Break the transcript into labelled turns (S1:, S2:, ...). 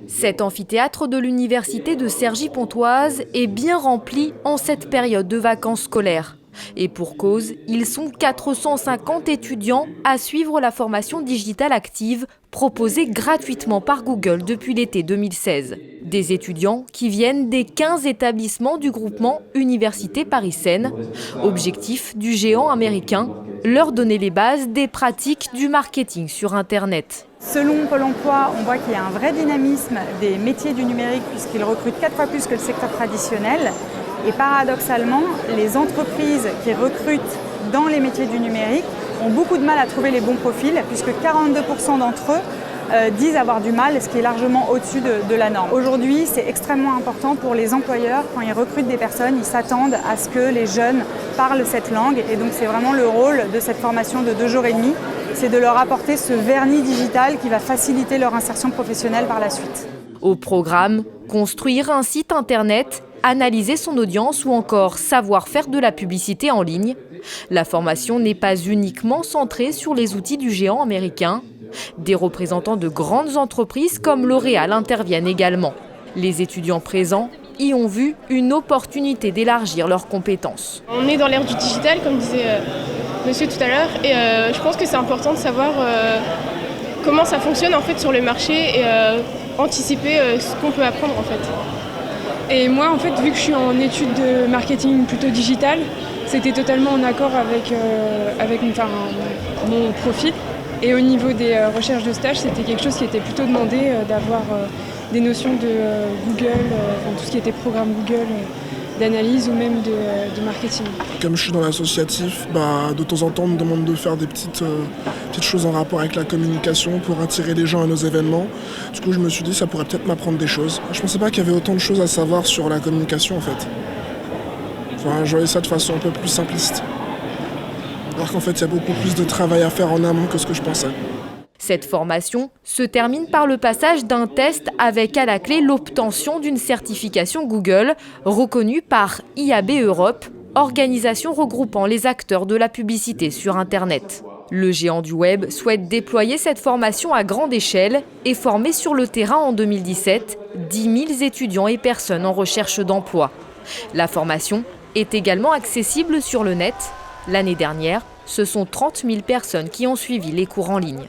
S1: Cet amphithéâtre de l'université de Cergy-Pontoise est bien rempli en cette période de vacances scolaires. Et pour cause, ils sont 450 étudiants à suivre la formation digitale active proposée gratuitement par Google depuis l'été 2016. Des étudiants qui viennent des 15 établissements du groupement Université Paris-Seine. Objectif du géant américain, leur donner les bases des pratiques du marketing sur Internet.
S2: Selon Pôle emploi, on voit qu'il y a un vrai dynamisme des métiers du numérique puisqu'ils recrutent 4 fois plus que le secteur traditionnel. Et paradoxalement, les entreprises qui recrutent dans les métiers du numérique ont beaucoup de mal à trouver les bons profils puisque 42% d'entre eux disent avoir du mal, ce qui est largement au-dessus de la norme. Aujourd'hui, c'est extrêmement important pour les employeurs, quand ils recrutent des personnes, ils s'attendent à ce que les jeunes parlent cette langue. Et donc c'est vraiment le rôle de cette formation de 2 jours et demi, c'est de leur apporter ce vernis digital qui va faciliter leur insertion professionnelle par la suite.
S1: Au programme, construire un site internet, analyser son audience ou encore savoir faire de la publicité en ligne. La formation n'est pas uniquement centrée sur les outils du géant américain. Des représentants de grandes entreprises comme L'Oréal interviennent également. Les étudiants présents y ont vu une opportunité d'élargir leurs compétences.
S3: On est dans l'ère du digital, comme disait monsieur tout à l'heure, et je pense que c'est important de savoir comment ça fonctionne en fait sur le marché et anticiper ce qu'on peut apprendre en fait.
S4: Et moi en fait, vu que je suis en études de marketing plutôt digital, c'était totalement en accord avec mon profil. Et au niveau des recherches de stage, c'était quelque chose qui était plutôt demandé d'avoir des notions de Google, tout ce qui était programme Google, d'analyse ou même de marketing.
S5: Comme je suis dans l'associatif, de temps en temps on me demande de faire des petites choses en rapport avec la communication pour attirer les gens à nos événements. Du coup je me suis dit ça pourrait peut-être m'apprendre des choses. Je pensais pas qu'il y avait autant de choses à savoir sur la communication en fait. Enfin, je voyais ça de façon un peu plus simpliste. Alors qu'en fait, il y a beaucoup plus de travail à faire en amont que ce que je pensais.
S1: Cette formation se termine par le passage d'un test avec à la clé l'obtention d'une certification Google reconnue par IAB Europe, organisation regroupant les acteurs de la publicité sur Internet. Le géant du web souhaite déployer cette formation à grande échelle et former sur le terrain en 2017 10 000 étudiants et personnes en recherche d'emploi. La formation est également accessible sur le net. L'année dernière, ce sont 30 000 personnes qui ont suivi les cours en ligne.